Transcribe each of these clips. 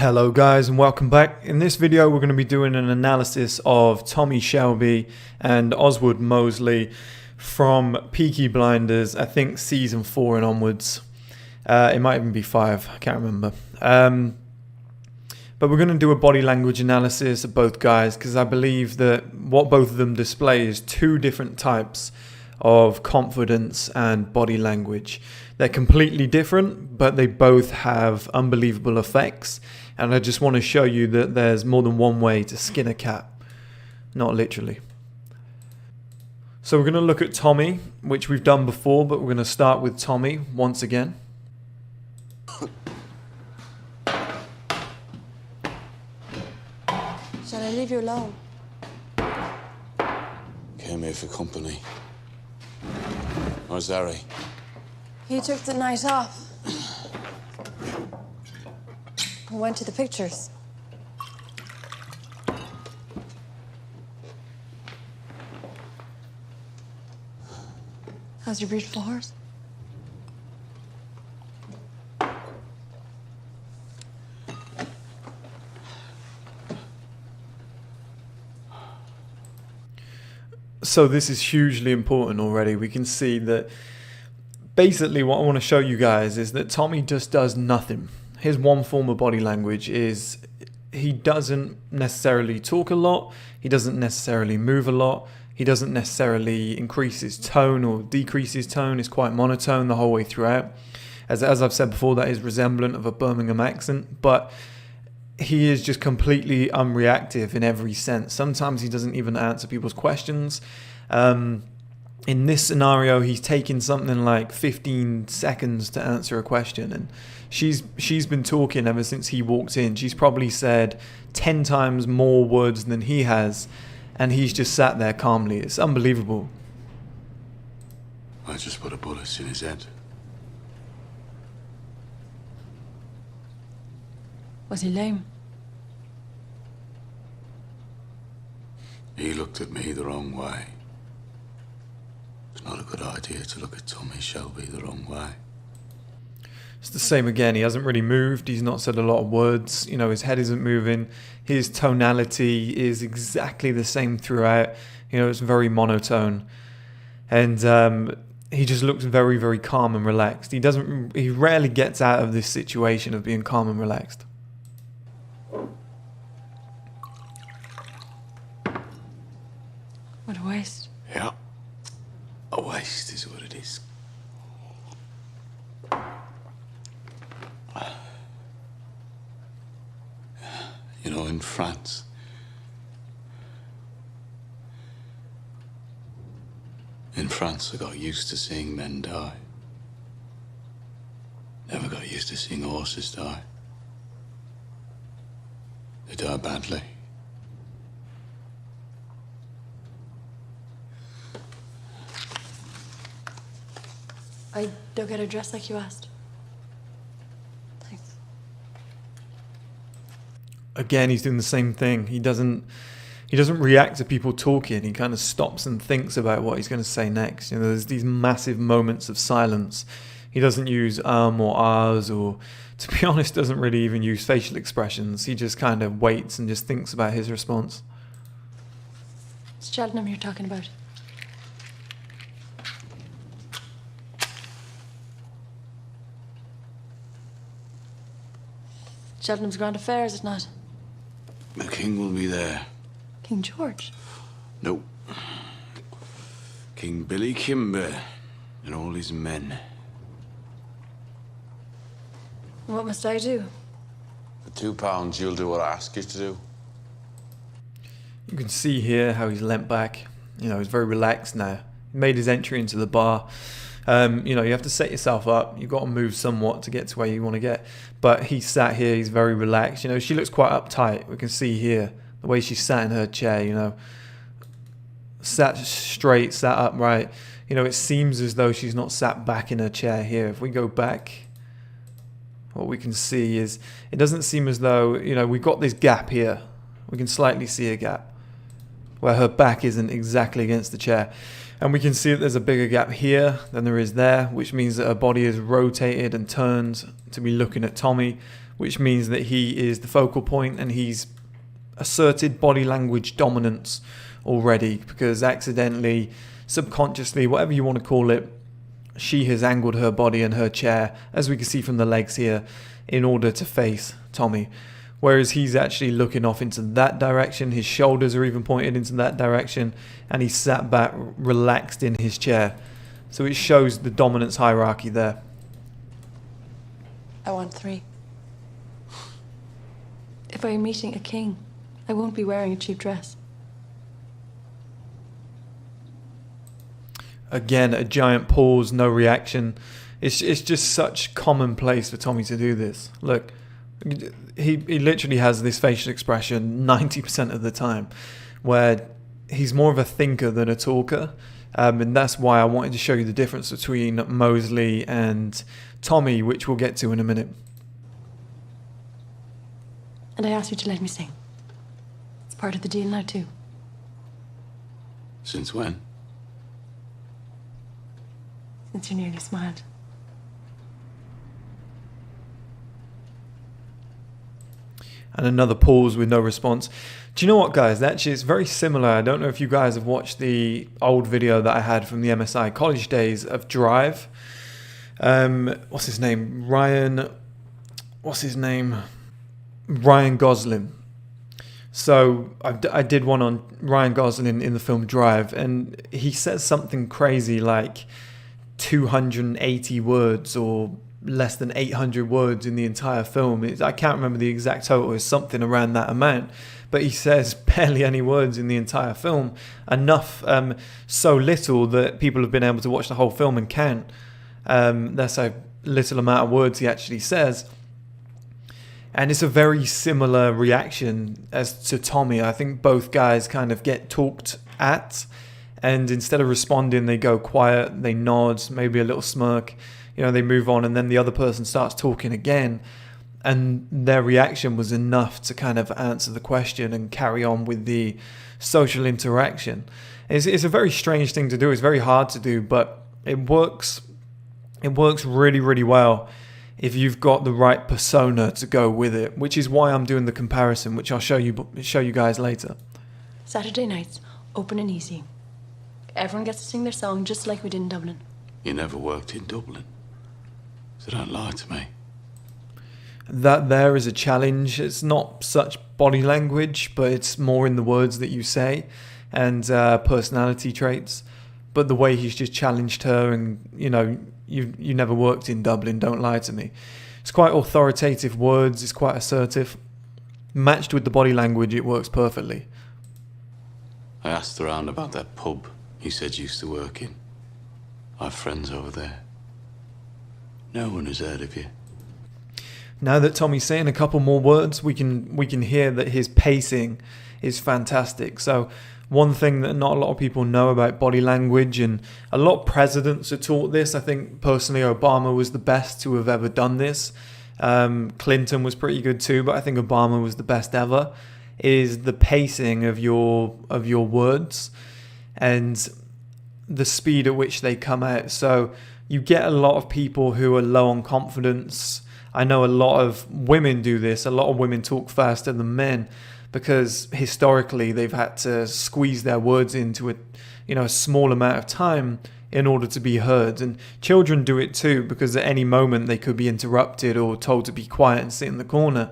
Hello guys and welcome back. In this video we're going to be doing an analysis of Tommy Shelby and Oswald Mosley from Peaky Blinders, I think season 4 and onwards. It might even be 5, I can't remember. But we're going to do a body language analysis of both guys because I believe that what both of them display is two different types of confidence and body language. They're completely different, but they both have unbelievable effects. And I just want to show you that there's more than one way to skin a cat. Not literally. So we're going to look at Tommy, which we've done before, but we're going to start with Tommy once again. Shall I leave you alone? Came here for company. Where's Harry? He took the night off. I went to the pictures. How's your beautiful horse? So this is hugely important already. We can see that basically what I want to show you guys is that Tommy just does nothing. His one form of body language is he doesn't necessarily talk a lot, he doesn't necessarily move a lot, he doesn't necessarily increase his tone or decrease his tone. It's quite monotone the whole way throughout. As I've said before, that is resemblant of a Birmingham accent, but he is just completely unreactive in every sense. Sometimes he doesn't even answer people's questions. In this scenario, he's taken something like 15 seconds to answer a question, and she's been talking ever since he walked in. She's probably said 10 times more words than he has, and he's just sat there calmly. It's unbelievable. I just put a bullet in his head. Was he lame? He looked at me the wrong way. It's not a good idea to look at Tommy Shelby the wrong way. It's the same again. He hasn't really moved. He's not said a lot of words. You know, his head isn't moving. His tonality is exactly the same throughout. You know, it's very monotone. And he just looks very, very calm and relaxed. He rarely gets out of this situation of being calm and relaxed. What a waste. Yeah. A waste is what it is. You know, in France, I got used to seeing men die. Never got used to seeing horses die. They die badly. I don't get a dress like you asked. Thanks. Again, he's doing the same thing. He doesn't react to people talking. He kind of stops and thinks about what he's going to say next. You know, there's these massive moments of silence. He doesn't use or ahs, or, to be honest, doesn't really even use facial expressions. He just kind of waits and just thinks about his response. It's Cheltenham you're talking about. Cheltenham's Grand Affair, is it not? The king will be there. King George? No. King Billy Kimber and all his men. What must I do? For £2, you'll do what I ask you to do. You can see here how he's leant back. You know, he's very relaxed now. He made his entry into the bar. You know, you have to set yourself up. You've got to move somewhat to get to where you want to get. But he sat here, he's very relaxed. You know, she looks quite uptight. We can see here the way she sat in her chair, you know. Sat straight, sat upright. You know, it seems as though she's not sat back in her chair here. If we go back, what we can see is, it doesn't seem as though, you know, we've got this gap here. We can slightly see a gap where her back isn't exactly against the chair. And we can see that there's a bigger gap here than there is there, which means that her body is rotated and turned to be looking at Tommy, which means that he is the focal point and he's asserted body language dominance already, because accidentally, subconsciously, whatever you want to call it, she has angled her body and her chair, as we can see from the legs here, in order to face Tommy. Whereas he's actually looking off into that direction, his shoulders are even pointed into that direction, and he's sat back relaxed in his chair. So it shows the dominance hierarchy there. I want 3. If I am meeting a king, I won't be wearing a cheap dress. Again, a giant pause, no reaction. It's just such commonplace for Tommy to do this. Look, he literally has this facial expression 90% of the time, where he's more of a thinker than a talker. And that's why I wanted to show you the difference between Mosley and Tommy, which we'll get to in a minute. And I asked you to let me sing. It's part of the deal now, too. Since when? Since you nearly smiled. And another pause with no response. Do you know what, guys? Actually, it's very similar. I don't know if you guys have watched the old video that I had from the MSI college days of Drive. What's his name? Ryan Gosling. So I did one on Ryan Gosling in the film Drive, and he says something crazy like 280 words or less than 800 words in the entire film. I can't remember the exact total. It's something around that amount. But he says barely any words in the entire film. Enough, so little that people have been able to watch the whole film and count. That's a little amount of words he actually says. And it's a very similar reaction as to Tommy. I think both guys kind of get talked at, and instead of responding, they go quiet, they nod, maybe a little smirk, they move on, and then the other person starts talking again, and their reaction was enough to kind of answer the question and carry on with the social interaction. It's a very strange thing to do. It's very hard to do, but it works. It works really, really well if you've got the right persona to go with it, which is why I'm doing the comparison, which I'll show you guys later. Saturday nights, open and easy. Everyone gets to sing their song just like we did in Dublin. You never worked in Dublin, so don't lie to me. That there is a challenge. It's not such body language, but it's more in the words that you say and personality traits. But the way he's just challenged her, and you never worked in Dublin, don't lie to me. It's quite authoritative words. It's quite assertive. Matched with the body language, it works perfectly. I asked around about that pub he said you used to work in. I have friends over there. No one has heard of you. Now that Tommy's saying a couple more words, we can hear that his pacing is fantastic. So one thing that not a lot of people know about body language, and a lot of presidents are taught this. I think personally Obama was the best to have ever done this. Clinton was pretty good too, but I think Obama was the best ever, is the pacing of your words and the speed at which they come out. So you get a lot of people who are low on confidence. I know a lot of women do this. A lot of women talk faster than men because historically they've had to squeeze their words into a small amount of time in order to be heard. And children do it too, because at any moment they could be interrupted or told to be quiet and sit in the corner.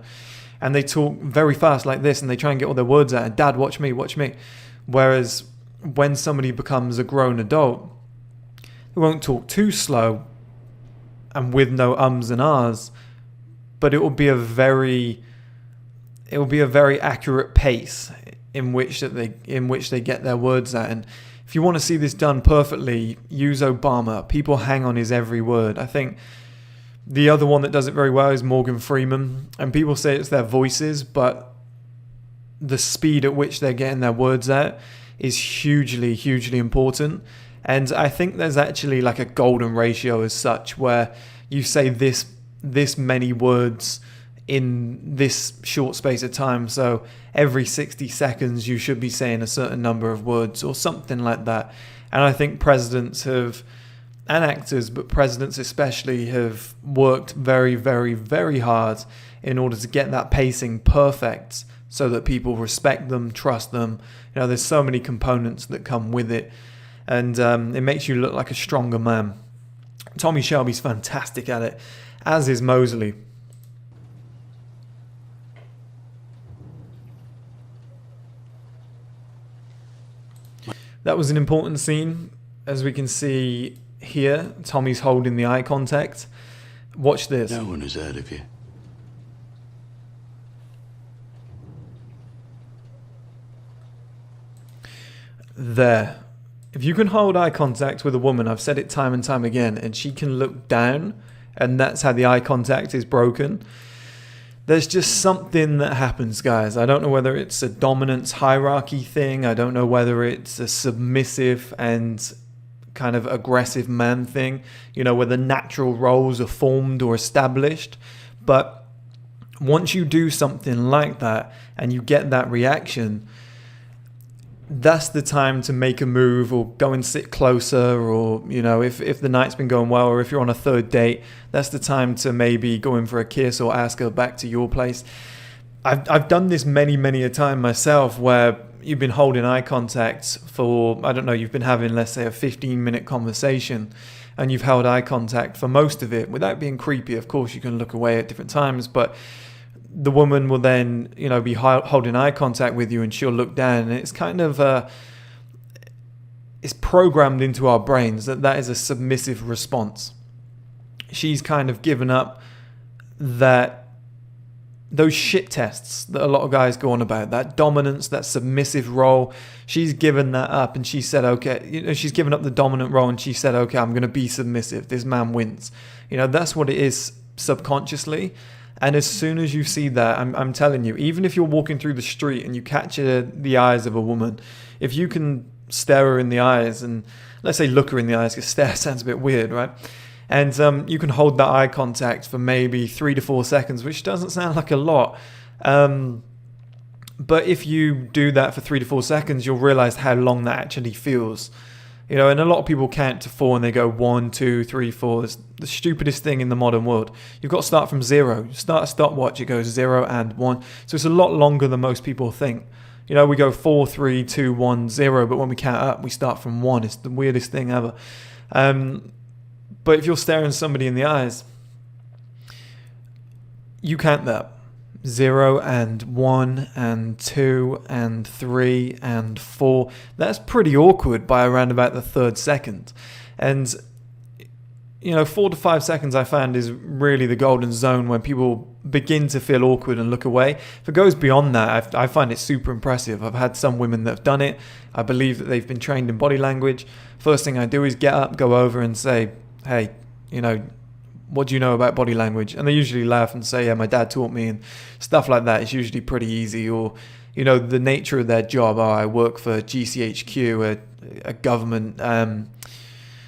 And they talk very fast like this, and they try and get all their words out. And Dad, watch me, watch me. Whereas when somebody becomes a grown adult, they won't talk too slow and with no ums and ahs, but it will be a very accurate pace in which they get their words out. And if you want to see this done perfectly, use Obama. People hang on his every word. I think the other one that does it very well is Morgan Freeman, and people say it's their voices, but the speed at which they're getting their words out is hugely, hugely important. And I think there's actually like a golden ratio as such, where you say this many words in this short space of time. So every 60 seconds you should be saying a certain number of words or something like that. And I think presidents have and actors, but presidents especially, have worked very, very, very hard in order to get that pacing perfect so that people respect them, trust them. You know, there's so many components that come with it, and it makes you look like a stronger man. Tommy Shelby's fantastic at it, as is Mosley. That was an important scene. As we can see here, Tommy's holding the eye contact. Watch this. No one has heard of you. There. If you can hold eye contact with a woman, I've said it time and time again, and she can look down, and that's how the eye contact is broken, there's just something that happens, guys. I don't know whether it's a dominance hierarchy thing. I don't know whether it's a submissive and kind of aggressive man thing, you know, where the natural roles are formed or established. But once you do something like that and you get that reaction, that's the time to make a move or go and sit closer, or, you know, if the night's been going well, or if you're on a third date, that's the time to maybe go in for a kiss or ask her back to your place. I've done this many a time myself, where you've been holding eye contact for, I don't know, you've been having, let's say, a 15-minute conversation, and you've held eye contact for most of it without being creepy. Of course, you can look away at different times, but the woman will then, you know, be holding eye contact with you, and she'll look down, and it's kind of it's programmed into our brains that is a submissive response. She's kind of given up those shit tests that a lot of guys go on about, that dominance, that submissive role. She's given that up, and she said, okay, you know, she's given up the dominant role, and she said, okay, I'm going to be submissive. This man wins. You know, that's what it is subconsciously. And as soon as you see that, I'm telling you, even if you're walking through the street and you catch the eyes of a woman, if you can stare her in the eyes, and let's say look her in the eyes, because stare sounds a bit weird, right? And you can hold that eye contact for maybe 3 to 4 seconds, which doesn't sound like a lot. But if you do that for 3 to 4 seconds, you'll realize how long that actually feels. You know, and a lot of people count to 4 and they go 1, 2, 3, 4. It's the stupidest thing in the modern world. You've got to start from 0. You start a stopwatch, it goes 0 and 1. So it's a lot longer than most people think. You know, we go 4, 3, 2, 1, 0, but when we count up, we start from 1. It's the weirdest thing ever. But if you're staring somebody in the eyes, you count that. 0 and 1 and 2 and 3 and 4. That's pretty awkward by around about the 3rd second. And, you know, 4 to 5 seconds I found is really the golden zone when people begin to feel awkward and look away. If it goes beyond that, I find it super impressive. I've had some women that have done it. I believe that they've been trained in body language. First thing I do is get up, go over and say, hey, you know, what do you know about body language? And they usually laugh and say, yeah, my dad taught me, and stuff like that. It's usually pretty easy. Or, you know, the nature of their job. Oh, I work for GCHQ, a government.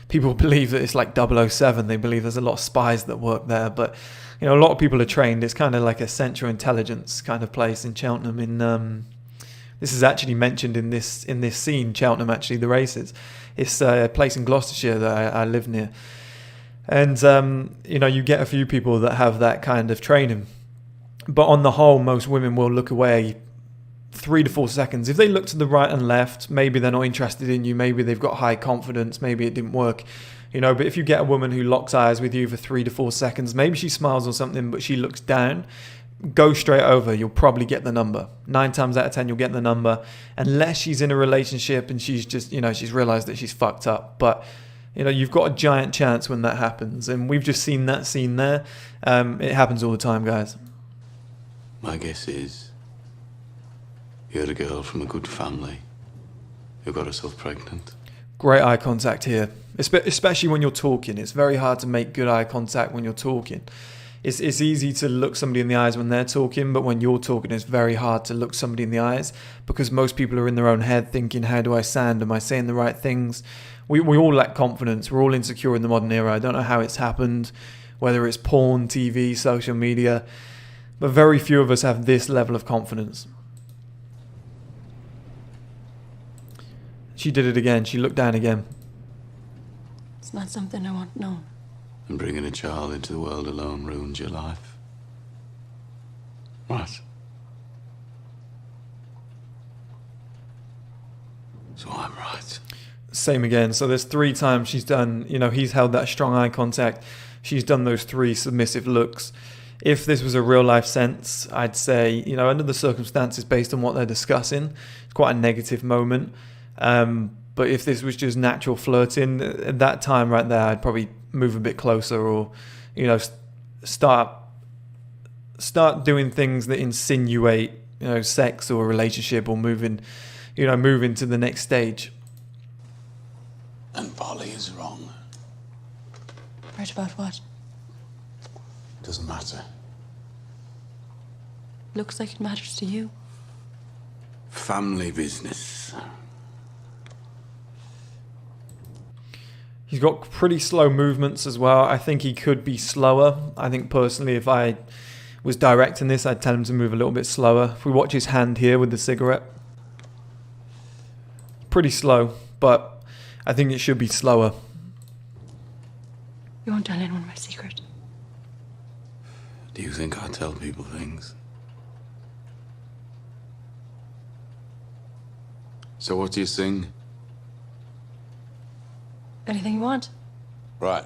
People believe that it's like 007. They believe there's a lot of spies that work there. But, you know, a lot of people are trained. It's kind of like a central intelligence kind of place in Cheltenham. This is actually mentioned in this scene, Cheltenham, actually, the races. It's a place in Gloucestershire that I live near. And, you know, you get a few people that have that kind of training. But on the whole, most women will look away 3 to 4 seconds. If they look to the right and left, maybe they're not interested in you. Maybe they've got high confidence. Maybe it didn't work. You know, but if you get a woman who locks eyes with you for 3 to 4 seconds, maybe she smiles or something, but she looks down, go straight over. You'll probably get the number. 9 times out of 10, you'll get the number. Unless she's in a relationship and she's just, you know, she's realized that she's fucked up. But, you know, you've got a giant chance when that happens. And we've just seen that scene there. It happens all the time, guys. My guess is you're a girl from a good family who got herself pregnant. Great eye contact here. Especially when you're talking. It's very hard to make good eye contact when you're talking. It's easy to look somebody in the eyes when they're talking, but when you're talking, it's very hard to look somebody in the eyes, because most people are in their own head thinking, how do I sound? Am I saying the right things? We all lack confidence. We're all insecure in the modern era. I don't know how it's happened, whether it's porn, TV, social media, but very few of us have this level of confidence. She did it again. She looked down again. It's not something I want known. And bringing a child into the world alone ruined your life. What? So I'm right. Same again. So there's 3 times she's done, he's held that strong eye contact. She's done those 3 submissive looks. If this was a real life sense, I'd say, under the circumstances based on what they're discussing, it's quite a negative moment. But if this was just natural flirting, at that time right there, I'd probably move a bit closer or, start doing things that insinuate, sex or a relationship or move into the next stage. And Polly is wrong. Right about what? Doesn't matter. Looks like it matters to you. Family business. He's got pretty slow movements as well. I think he could be slower. I think personally, if I was directing this, I'd tell him to move a little bit slower. If we watch his hand here with the cigarette, pretty slow, but I think it should be slower. You won't tell anyone my secret. Do you think I tell people things? So what do you sing? Anything you want. Right.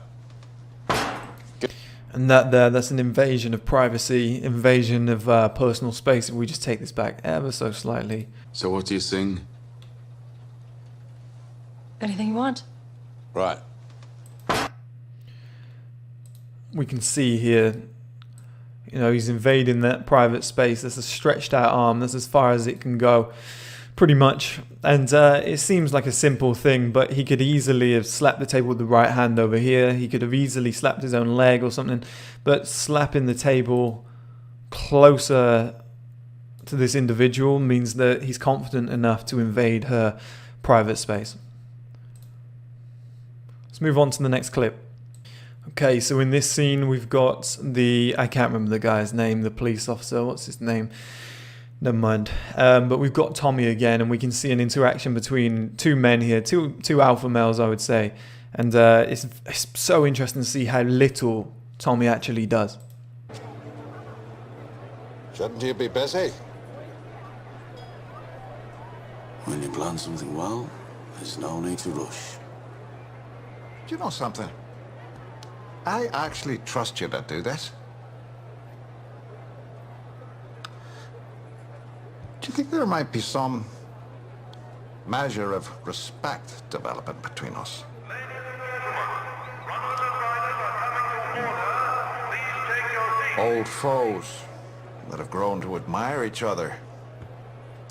And that's an invasion of privacy, invasion of personal space. If we just take this back ever so slightly. So what do you sing? Anything you want. Right. We can see here, he's invading that private space. That's a stretched out arm. That's as far as it can go, pretty much. And it seems like a simple thing, but he could easily have slapped the table with the right hand over here. He could have easily slapped his own leg or something. But slapping the table closer to this individual means that he's confident enough to invade her private space. Let's move on to the next clip. Okay, so in this scene we've got I can't remember the guy's name, the police officer, what's his name? Never mind. But we've got Tommy again, and we can see an interaction between 2 men here, two alpha males, I would say. And it's so interesting to see how little Tommy actually does. Shouldn't you be busy? When you plan something well, there's no need to rush. Do you know something? I actually trust you to do this. Do you think there might be some measure of respect developing between us? Old foes that have grown to admire each other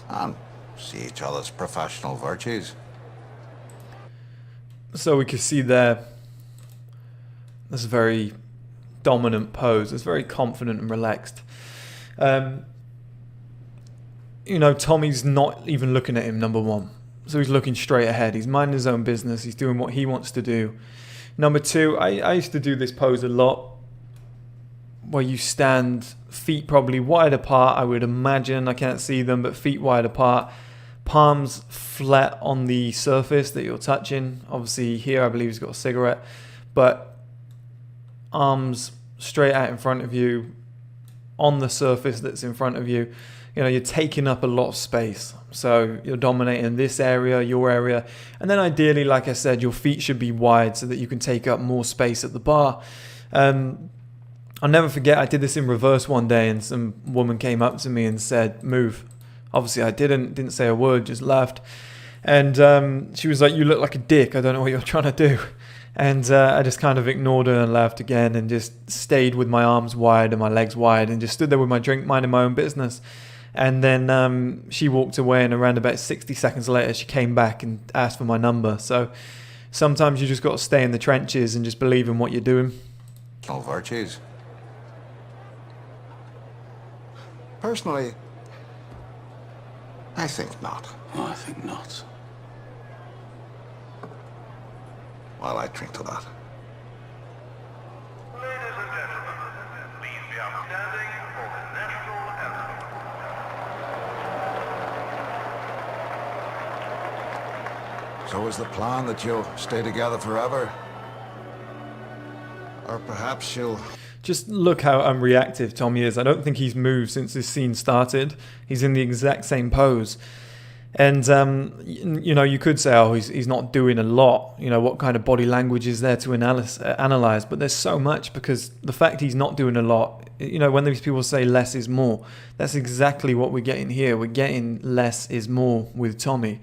and see each other's professional virtues. So we can see there, this very dominant pose. It's very confident and relaxed. Tommy's not even looking at him, number 1. So he's looking straight ahead. He's minding his own business. He's doing what he wants to do. Number 2, I used to do this pose a lot, where you stand feet probably wide apart, I would imagine. I can't see them, but feet wide apart. Palms flat on the surface that you're touching. Obviously here I believe he's got a cigarette. But arms straight out in front of you, on the surface that's in front of you. You're taking up a lot of space. So you're dominating this area, your area. And then ideally, like I said, your feet should be wide so that you can take up more space at the bar. I'll never forget, I did this in reverse one day and some woman came up to me and said, move. Obviously I didn't say a word, just laughed. And she was like, you look like a dick. I don't know what you're trying to do. And I just kind of ignored her and laughed again and just stayed with my arms wide and my legs wide and just stood there with my drink, minding my own business. And then she walked away, and around about 60 seconds later, she came back and asked for my number. So sometimes you just got to stay in the trenches and just believe in what you're doing. All virtues. Personally, I think not. Oh, I think not. Well, I drink to that. Ladies and gentlemen, please be upstanding for the national anthem. So is the plan that you'll stay together forever? Or perhaps she'll... Just look how unreactive Tommy is. I don't think he's moved since this scene started. He's in the exact same pose. And, you know, you could say, oh, he's not doing a lot. You know, what kind of body language is there to analyze? But there's so much, because the fact he's not doing a lot, you know, when these people say less is more, that's exactly what we're getting here. We're getting less is more with Tommy.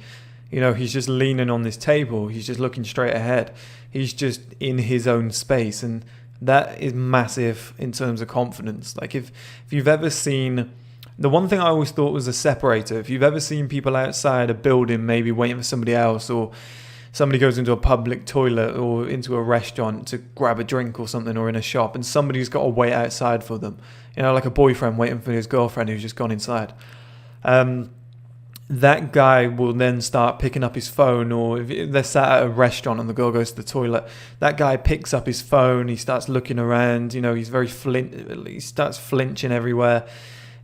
You know, he's just leaning on this table. He's just looking straight ahead. He's just in his own space. And that is massive in terms of confidence. Like if you've ever seen, the one thing I always thought was a separator, if you've ever seen people outside a building maybe waiting for somebody else, or somebody goes into a public toilet or into a restaurant to grab a drink or something, or in a shop, and somebody's got to wait outside for them, you know, like a boyfriend waiting for his girlfriend who's just gone inside. That guy will then start picking up his phone, or if they're sat at a restaurant and the girl goes to the toilet, that guy picks up his phone, he starts looking around, you know, he's very he starts flinching everywhere,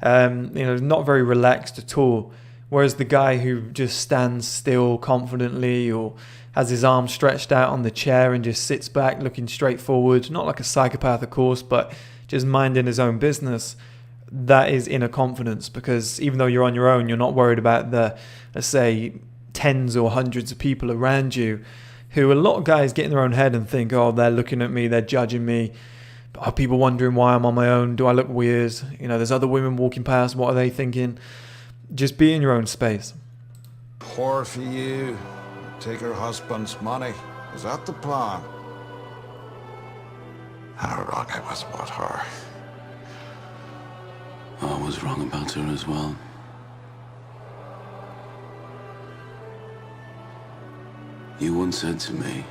you know, not very relaxed at all. Whereas the guy who just stands still confidently, or has his arms stretched out on the chair and just sits back looking straight forward, not like a psychopath of course, but just minding his own business, that is inner confidence. Because even though you're on your own, you're not worried about the, let's say, tens or hundreds of people around you, who a lot of guys get in their own head and think, oh, they're looking at me, they're judging me. Are people wondering why I'm on my own? Do I look weird? You know, there's other women walking past, what are they thinking? Just be in your own space. Poor for you. Take her husband's money. Is that the plan? How wrong I was about her. I was wrong about her as well. You once said to me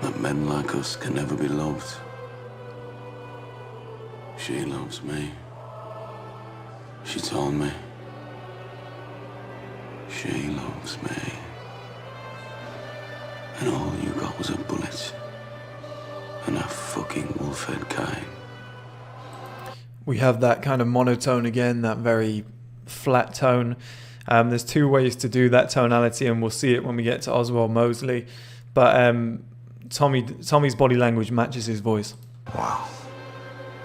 that men like us can never be loved. She loves me. She told me. She loves me. And all you got was a bullet and a fucking wolf-head kind. We have that kind of monotone again, that very flat tone. There's two ways to do that tonality, and we'll see it when we get to Oswald Mosley. But Tommy's body language matches his voice. Wow.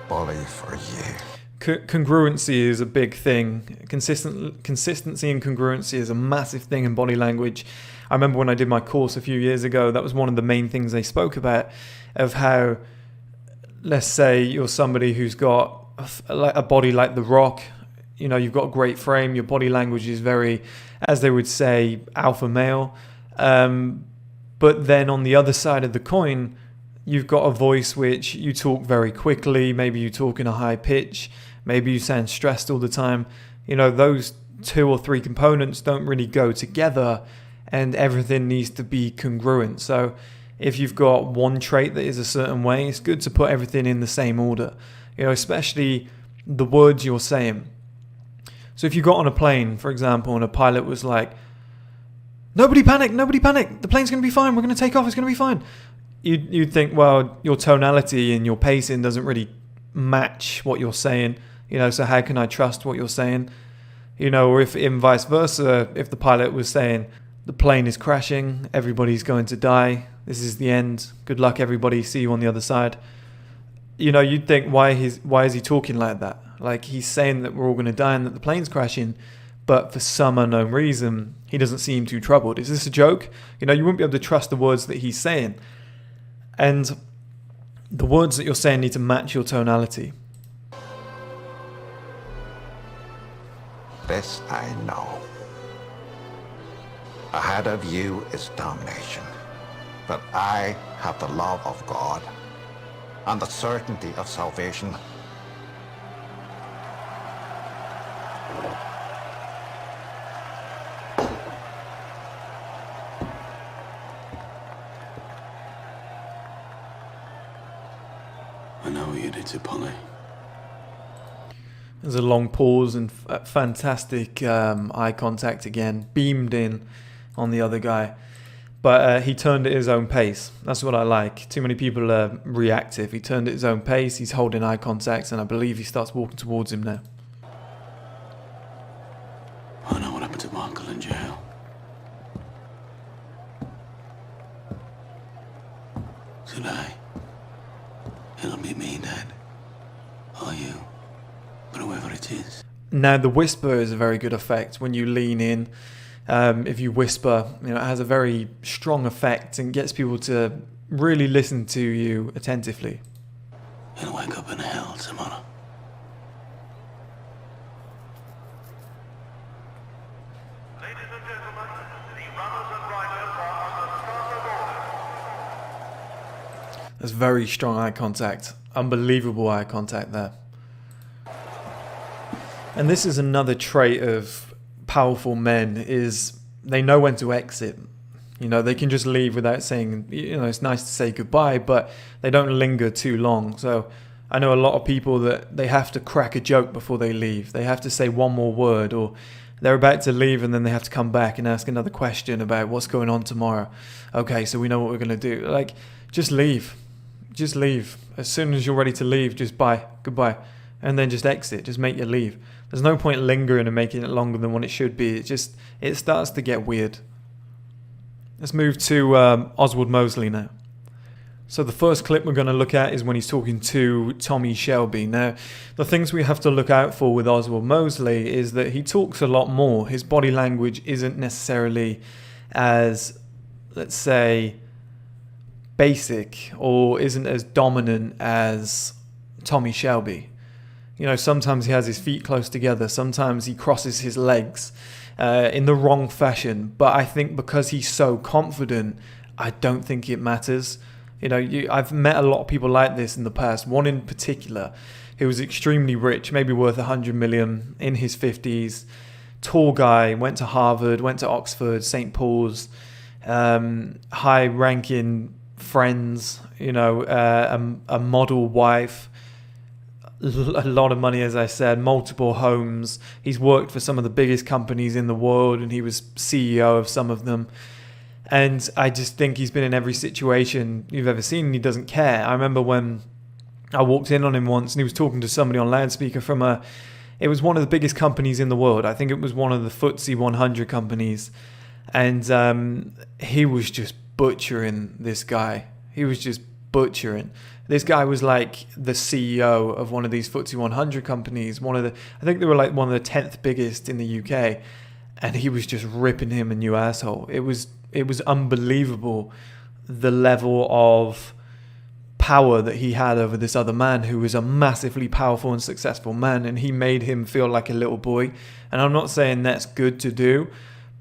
Bully for you. Congruency is a big thing. Consistency and congruency is a massive thing in body language. I remember when I did my course a few years ago, that was one of the main things they spoke about, of how, let's say you're somebody who's got a body like The Rock, you know, you've got a great frame, your body language is very, as they would say, alpha male. But then on the other side of the coin, you've got a voice which you talk very quickly, maybe you talk in a high pitch, maybe you sound stressed all the time. You know, those 2 or 3 components don't really go together, and everything needs to be congruent. So if you've got one trait that is a certain way, it's good to put everything in the same order. You know, especially the words you're saying. So if you got on a plane, for example, and a pilot was like, nobody panic, the plane's going to be fine, we're going to take off, it's going to be fine. You'd think, well, your tonality and your pacing doesn't really match what you're saying, you know, so how can I trust what you're saying? You know, or if in vice versa, if the pilot was saying, the plane is crashing, everybody's going to die, this is the end, good luck everybody, see you on the other side. You know, you'd think, why is he talking like that? Like, he's saying that we're all going to die and that the plane's crashing, but for some unknown reason, he doesn't seem too troubled. Is this a joke? You know, you wouldn't be able to trust the words that he's saying. And the words that you're saying need to match your tonality. This I know. Ahead of you is damnation. But I have the love of God and the certainty of salvation. I know what you did to Polly. There's a long pause and fantastic eye contact again, beamed in on the other guy. But he turned at his own pace. That's what I like. Too many people are reactive. He turned at his own pace. He's holding eye contact, and I believe he starts walking towards him now. I know what happened to Michael in jail. Today, It'll be me, Dad. Or you. But whoever it is. Now, the whisper is a very good effect when you lean in. If you whisper, it has a very strong effect and gets people to really listen to you attentively. He'll wake up in hell tomorrow. Ladies and gentlemen, the runners and riders are on the starboard order. That's very strong eye contact. Unbelievable eye contact there. And this is another trait of powerful men, is they know when to exit. They can just leave without saying, it's nice to say goodbye, but they don't linger too long. So I know a lot of people that they have to crack a joke before they leave. They have to say one more word, or they're about to leave and then they have to come back and ask another question about what's going on tomorrow. Okay, so we know what we're going to do. Like, just leave. Just leave. As soon as you're ready to leave, just bye, goodbye. And then just exit. Just make your leave. There's no point lingering and making it longer than what it should be. It starts to get weird. Let's move to Oswald Mosley now. So the first clip we're going to look at is when he's talking to Tommy Shelby. Now, the things we have to look out for with Oswald Mosley is that he talks a lot more. His body language isn't necessarily as, let's say, basic or isn't as dominant as Tommy Shelby. Sometimes he has his feet close together. Sometimes he crosses his legs in the wrong fashion. But I think because he's so confident, I don't think it matters. I've met a lot of people like this in the past. One in particular, who was extremely rich, maybe worth 100 million, in his 50s. Tall guy, went to Harvard, went to Oxford, St. Paul's, high-ranking friends, a model wife. A lot of money, as I said, multiple homes. He's worked for some of the biggest companies in the world and he was CEO of some of them. And I just think he's been in every situation you've ever seen and he doesn't care. I remember when I walked in on him once and he was talking to somebody on loudspeaker it was one of the biggest companies in the world. I think it was one of the FTSE 100 companies. And he was just butchering this guy. He was just butchering. This guy was like the CEO of one of these FTSE 100 companies. I think they were like one of the 10th biggest in the UK, and he was just ripping him a new asshole. It was unbelievable, the level of power that he had over this other man who was a massively powerful and successful man, and he made him feel like a little boy. And I'm not saying that's good to do,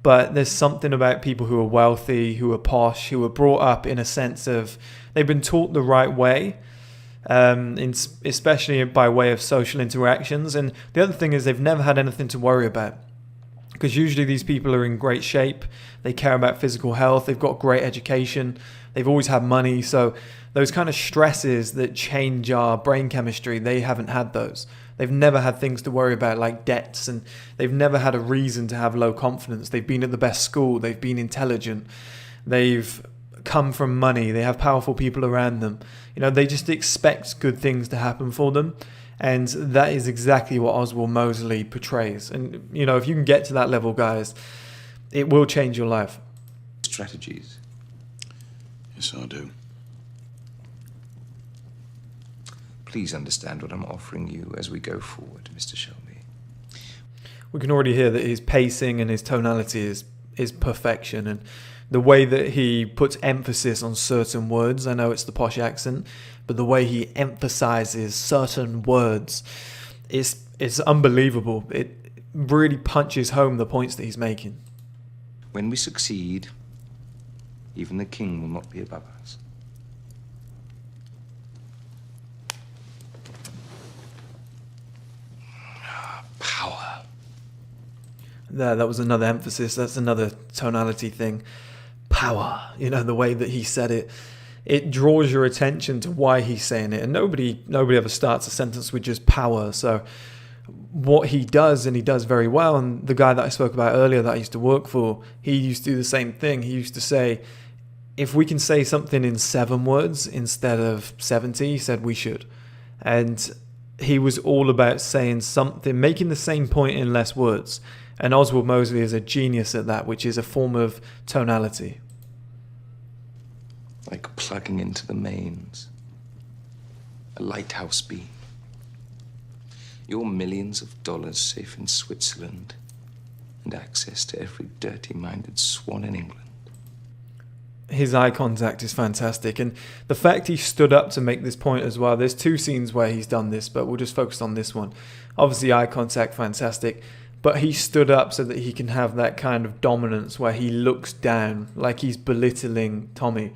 but there's something about people who are wealthy, who are posh, who are brought up in a sense of they've been taught the right way, especially by way of social interactions. And the other thing is they've never had anything to worry about, because usually these people are in great shape. They care about physical health. They've got great education. They've always had money. So those kind of stresses that change our brain chemistry, they haven't had those. They've never had things to worry about like debts, and they've never had a reason to have low confidence. They've been at the best school. They've been intelligent. They've come from money. They have powerful people around them. They just expect good things to happen for them. And that is exactly what Oswald Mosley portrays. And, if you can get to that level, guys, it will change your life. Strategies. Yes, I do. Please understand what I'm offering you as we go forward, Mr. Shelby. We can already hear that his pacing and his tonality is perfection, and the way that he puts emphasis on certain words. I know it's the posh accent, but the way he emphasizes certain words is unbelievable. It really punches home the points that he's making. When we succeed, even the king will not be above us. Power. That was another emphasis. That's another tonality thing. Power. The way that he said it. It draws your attention to why he's saying it. And nobody ever starts a sentence with just power. So what he does, and he does very well, and the guy that I spoke about earlier that I used to work for, he used to do the same thing. He used to say, if we can say something in 7 words instead of 70, he said we should. And he was all about saying something, making the same point in less words. And Oswald Mosley is a genius at that, which is a form of tonality. Like plugging into the mains. a lighthouse bee. Your millions of dollars safe in Switzerland and access to every dirty-minded swan in England. His eye contact is fantastic, and the fact he stood up to make this point as well. There's two scenes where he's done this, but we'll just focus on this one. Obviously, eye contact, fantastic, but he stood up so that he can have that kind of dominance where he looks down, like he's belittling Tommy.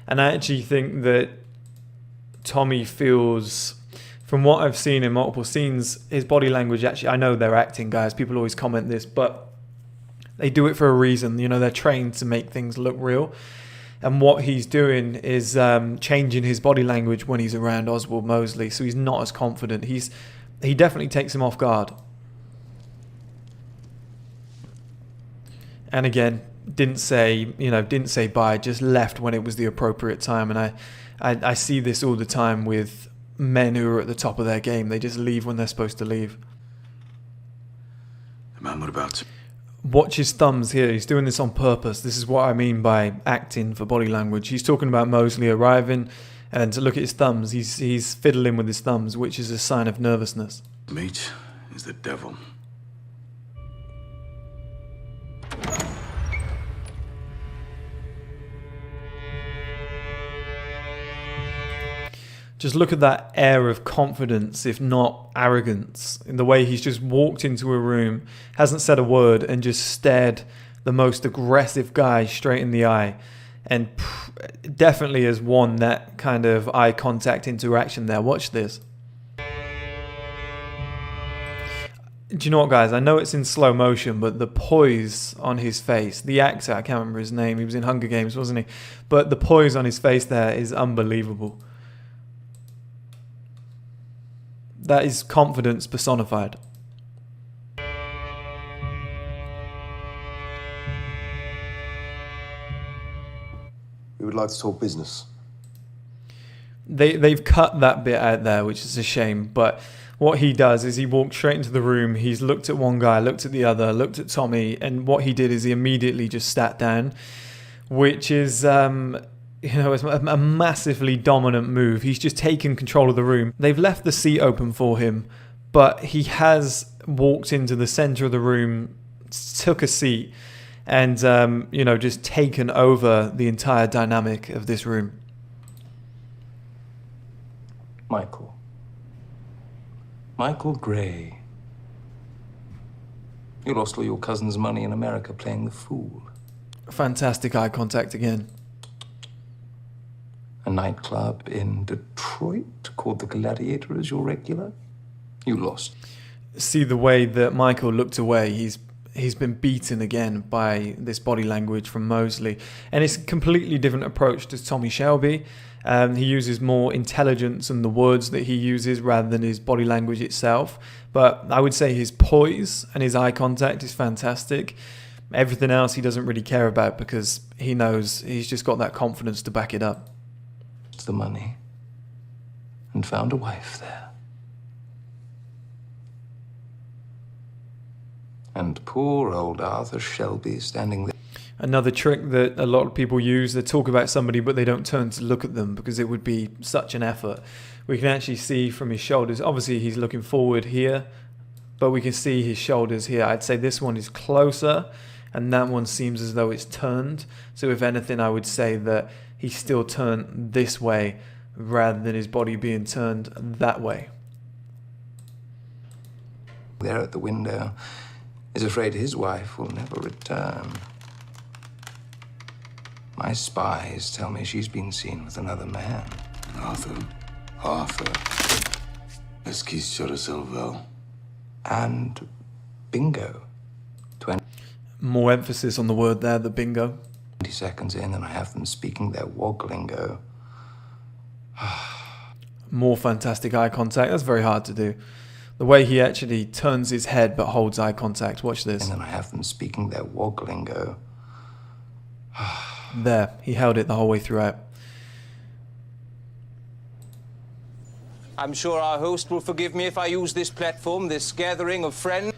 And I actually think that Tommy feels, from what I've seen in multiple scenes, his body language actually, I know they're acting, guys, people always comment this, but they do it for a reason. You know, they're trained to make things look real. And what he's doing is changing his body language when he's around Oswald Mosley, so he's not as confident. He definitely takes him off guard. And again, didn't say bye, just left when it was the appropriate time. And I see this all the time with men who are at the top of their game. They just leave when they're supposed to leave. The man we're about to... Watch his thumbs here. He's doing this on purpose. This is what I mean by acting for body language. He's talking about Mosley arriving, and to look at his thumbs. He's fiddling with his thumbs, which is a sign of nervousness. Meet is the devil. Just look at that air of confidence, if not arrogance, in the way he's just walked into a room, hasn't said a word, and just stared the most aggressive guy straight in the eye. And definitely has won that kind of eye contact interaction there. Watch this. Do you know what, guys? I know it's in slow motion, but the poise on his face, the actor, I can't remember his name, he was in Hunger Games, wasn't he? But the poise on his face there is unbelievable. That is confidence personified. We would like to talk business. They've cut that bit out there, which is a shame. But what he does is he walked straight into the room. He's looked at one guy, looked at the other, looked at Tommy. And what he did is he immediately just sat down, which is... it's a massively dominant move. He's just taken control of the room. They've left the seat open for him, but he has walked into the center of the room, took a seat, and just taken over the entire dynamic of this room. Michael Gray. You lost all your cousin's money in America playing the fool. Fantastic eye contact again. A nightclub in Detroit called the Gladiator as your regular. You lost. See the way that Michael looked away. He's been beaten again by this body language from Mosley. And it's a completely different approach to Tommy Shelby. He uses more intelligence in the words that he uses rather than his body language itself. But I would say his poise and his eye contact is fantastic. Everything else he doesn't really care about because he knows he's just got that confidence to back it up. The money and found a wife there. And poor old Arthur Shelby standing there. Another trick that a lot of people use, they talk about somebody but they don't turn to look at them because it would be such an effort. We can actually see from his shoulders, obviously he's looking forward here, but we can see his shoulders here. I'd say this one is closer and that one seems as though it's turned. So if anything, I would say that he's still turned this way rather than his body being turned that way. There at the window is afraid his wife will never return. My spies tell me she's been seen with another man. Arthur. Est-ce qu'il se cerveau? And bingo. 20 More emphasis on the word there, the bingo. seconds in, and I have them speaking their wog lingo. More fantastic eye contact. That's very hard to do. The way he actually turns his head but holds eye contact. Watch this. And then I have them speaking their wog lingo. There, he held it the whole way throughout. I'm sure our host will forgive me if I use this platform, this gathering of friends.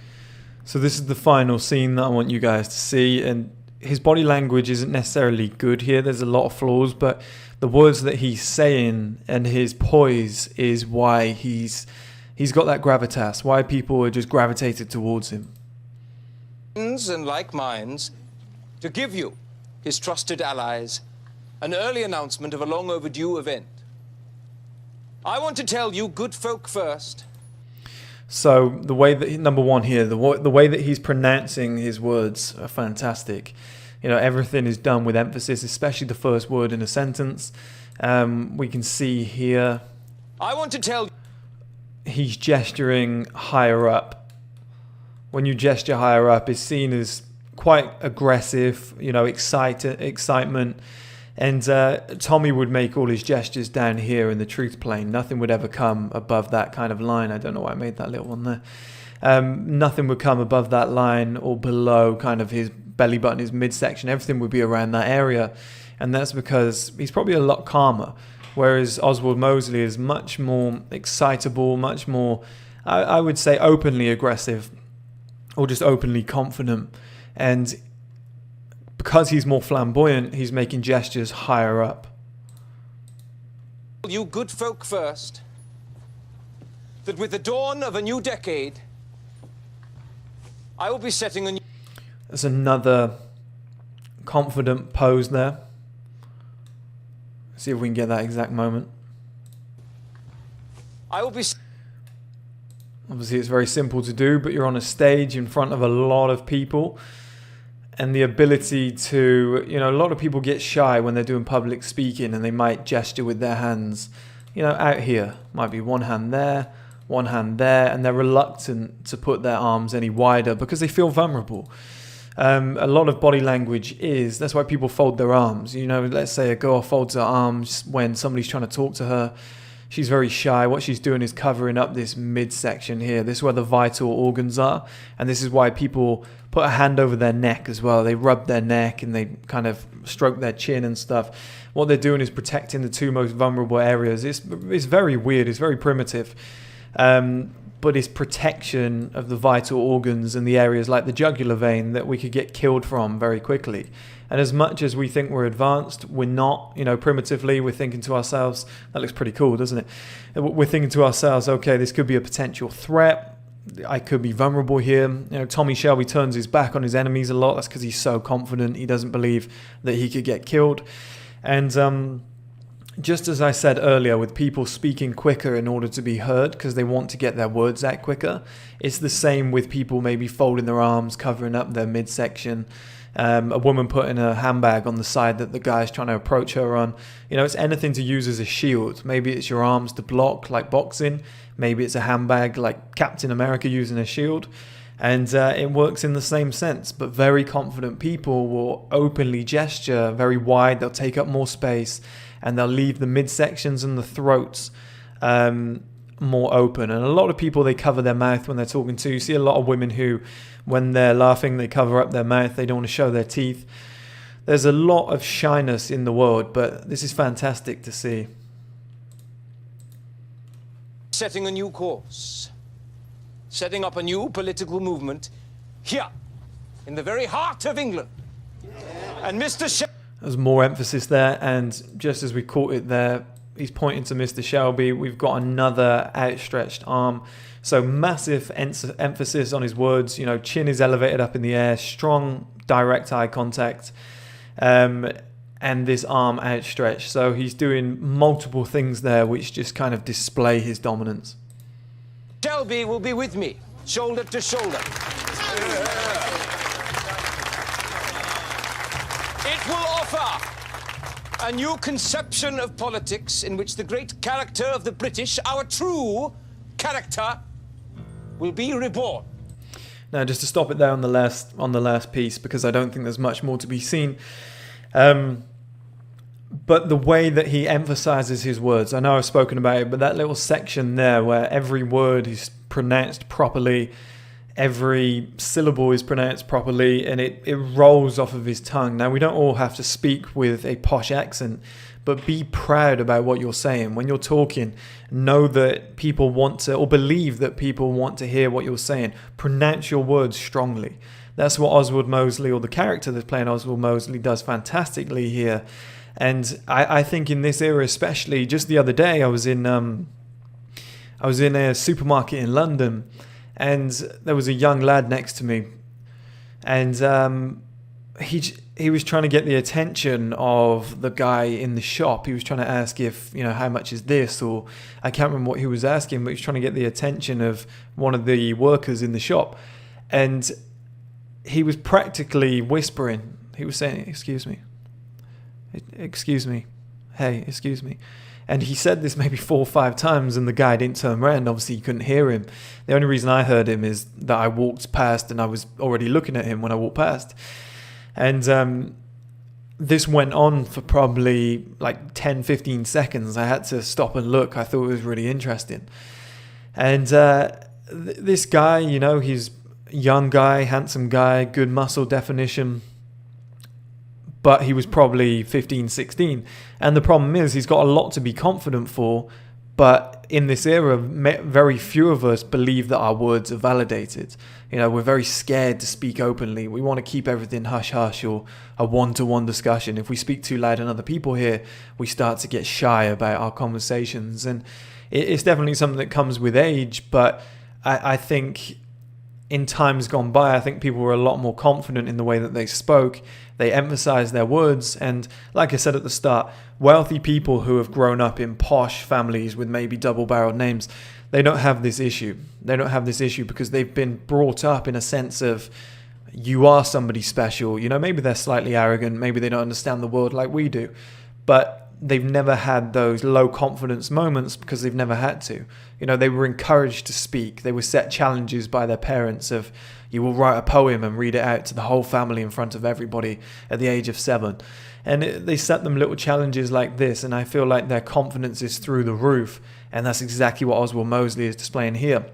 So this is the final scene that I want you guys to see, and his body language isn't necessarily good here. There's a lot of flaws, but the words that he's saying and his poise is why he's got that gravitas, why people are just gravitated towards him. And like minds, to give you, his trusted allies, an early announcement of a long overdue event. I want to tell you, good folk first. So the way that, number one here, the way that he's pronouncing his words are fantastic. You know, everything is done with emphasis, especially the first word in a sentence. We can see here, I want to tell you. He's gesturing higher up. When you gesture higher up, it's seen as quite aggressive, you know, excitement. And Tommy would make all his gestures down here in the truth plane. Nothing would ever come above that kind of line. I don't know why I made that little one there. Nothing would come above that line or below kind of his belly button, his midsection. Everything would be around that area. And that's because he's probably a lot calmer. Whereas Oswald Mosley is much more excitable, much more, I would say, openly aggressive or just openly confident. And because he's more flamboyant, he's making gestures higher up. You good folk first, that with the dawn of a new decade, I will be setting a new... There's another confident pose there. See if we can get that exact moment. I will be... Obviously, it's very simple to do, but you're on a stage in front of a lot of people. And the ability to, you know, a lot of people get shy when they're doing public speaking and they might gesture with their hands. You know, out here, might be one hand there, and they're reluctant to put their arms any wider because they feel vulnerable. A lot of body language that's why people fold their arms. You know, let's say a girl folds her arms when somebody's trying to talk to her. She's very shy. What she's doing is covering up this midsection here. This is where the vital organs are. And this is why people put a hand over their neck as well. They rub their neck and they kind of stroke their chin and stuff. What they're doing is protecting the two most vulnerable areas. It's very weird. It's very primitive. But it's protection of the vital organs and the areas like the jugular vein that we could get killed from very quickly. And as much as we think we're advanced, we're not. You know, primitively, we're thinking to ourselves, that looks pretty cool, doesn't it? We're thinking to ourselves, okay, this could be a potential threat. I could be vulnerable here. You know, Tommy Shelby turns his back on his enemies a lot. That's because he's so confident. He doesn't believe that he could get killed. And just as I said earlier, with people speaking quicker in order to be heard because they want to get their words out quicker, it's the same with people maybe folding their arms, covering up their midsection. A woman putting a handbag on the side that the guy's trying to approach her on. You know, it's anything to use as a shield. Maybe it's your arms to block, like boxing. Maybe it's a handbag, like Captain America using a shield. And it works in the same sense. But very confident people will openly gesture very wide. They'll take up more space. And they'll leave the midsections and the throats more open. And a lot of people, they cover their mouth when they're talking to. You see a lot of women who, when they're laughing, they cover up their mouth. They don't want to show their teeth. There's a lot of shyness in the world, but this is fantastic to see. Setting a new course. Setting up a new political movement here, in the very heart of England. And Mr. There's more emphasis there, and just as we caught it there, he's pointing to Mr. Shelby. We've got another outstretched arm. So massive emphasis on his words. You know, chin is elevated up in the air, strong, direct eye contact, and this arm outstretched. So he's doing multiple things there, which just kind of display his dominance. Shelby will be with me, shoulder to shoulder. It will offer a new conception of politics in which the great character of the British, our true character, will be reborn. Now, just to stop it there on the last piece, because I don't think there's much more to be seen. But the way that he emphasizes his words, I know I've spoken about it, but that little section there where every word is pronounced properly, every syllable is pronounced properly, and it rolls off of his tongue. Now, we don't all have to speak with a posh accent, but be proud about what you're saying. When you're talking, know that people want to, or believe that people want to hear what you're saying. Pronounce your words strongly. that's what Oswald Mosley, or the character that's playing Oswald Mosley, does fantastically here. And I think in this era especially, just the other day I was in a supermarket in London, and there was a young lad next to me, and he was trying to get the attention of the guy in the shop. He was trying to ask if, how much is this, or I can't remember what he was asking, but he was trying to get the attention of one of the workers in the shop. And he was practically whispering. He was saying, excuse me, hey, excuse me. And he said this maybe 4 or 5 times, and the guy didn't turn around. Obviously, you couldn't hear him. The only reason I heard him is that I walked past, and I was already looking at him when I walked past. And this went on for probably like 10, 15 seconds. I had to stop and look. I thought it was really interesting. And this guy, he's a young guy, handsome guy, good muscle definition, but he was probably 15, 16. And the problem is he's got a lot to be confident for, but in this era, very few of us believe that our words are validated. We're very scared to speak openly. We want to keep everything hush-hush, or a one-to-one discussion. If we speak too loud and other people hear, we start to get shy about our conversations. And it's definitely something that comes with age, but I think in times gone by, I think people were a lot more confident in the way that they spoke. They emphasized their words. And like I said at the start, wealthy people who have grown up in posh families with maybe double-barreled names, they don't have this issue. They don't have this issue because they've been brought up in a sense of, you are somebody special. Maybe they're slightly arrogant. Maybe they don't understand the world like we do. But they've never had those low confidence moments because they've never had to. They were encouraged to speak. They were set challenges by their parents of, you will write a poem and read it out to the whole family in front of everybody at the age of 7. And they set them little challenges like this, and I feel like their confidence is through the roof, and that's exactly what Oswald Mosley is displaying here.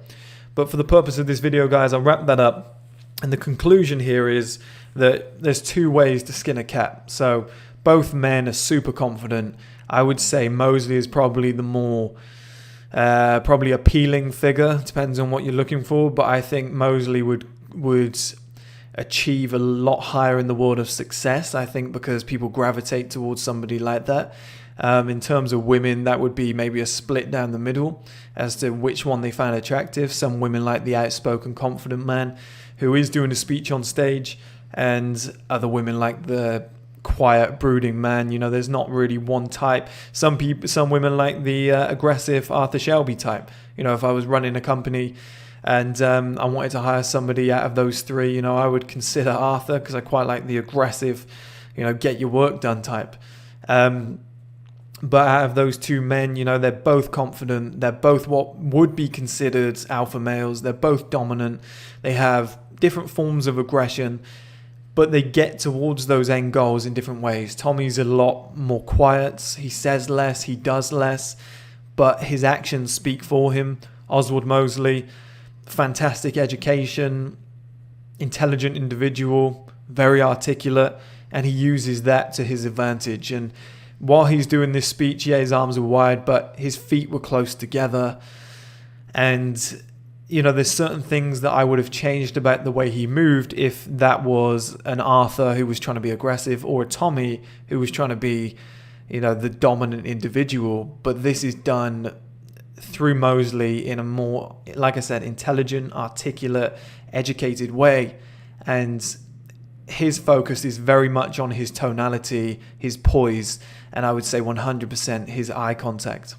But for the purpose of this video, guys, I'll wrap that up. And the conclusion here is that there's 2 ways to skin a cat. So both men are super confident. I would say Mosley is probably the more probably appealing figure, depends on what you're looking for, but I think Mosley would achieve a lot higher in the world of success, I think, because people gravitate towards somebody like that. In terms of women, that would be maybe a split down the middle as to which one they find attractive. Some women like the outspoken, confident man who is doing a speech on stage, and other women like the quiet, brooding man. There's not really one type. Some women like the aggressive Arthur Shelby type. If I was running a company and I wanted to hire somebody out of those 3, I would consider Arthur, because I quite like the aggressive, get your work done type. But out of those 2 men, they're both confident. They're both what would be considered alpha males. They're both dominant. They have different forms of aggression, but they get towards those end goals in different ways. Tommy's a lot more quiet. He says less, he does less, but his actions speak for him. Oswald Mosley, fantastic education, intelligent individual, very articulate, and he uses that to his advantage. And while he's doing this speech, his arms were wide, but his feet were close together. And there's certain things that I would have changed about the way he moved if that was an Arthur who was trying to be aggressive, or a Tommy who was trying to be, the dominant individual. But this is done through Mosley in a more, like I said, intelligent, articulate, educated way. And his focus is very much on his tonality, his poise, and I would say 100% his eye contact.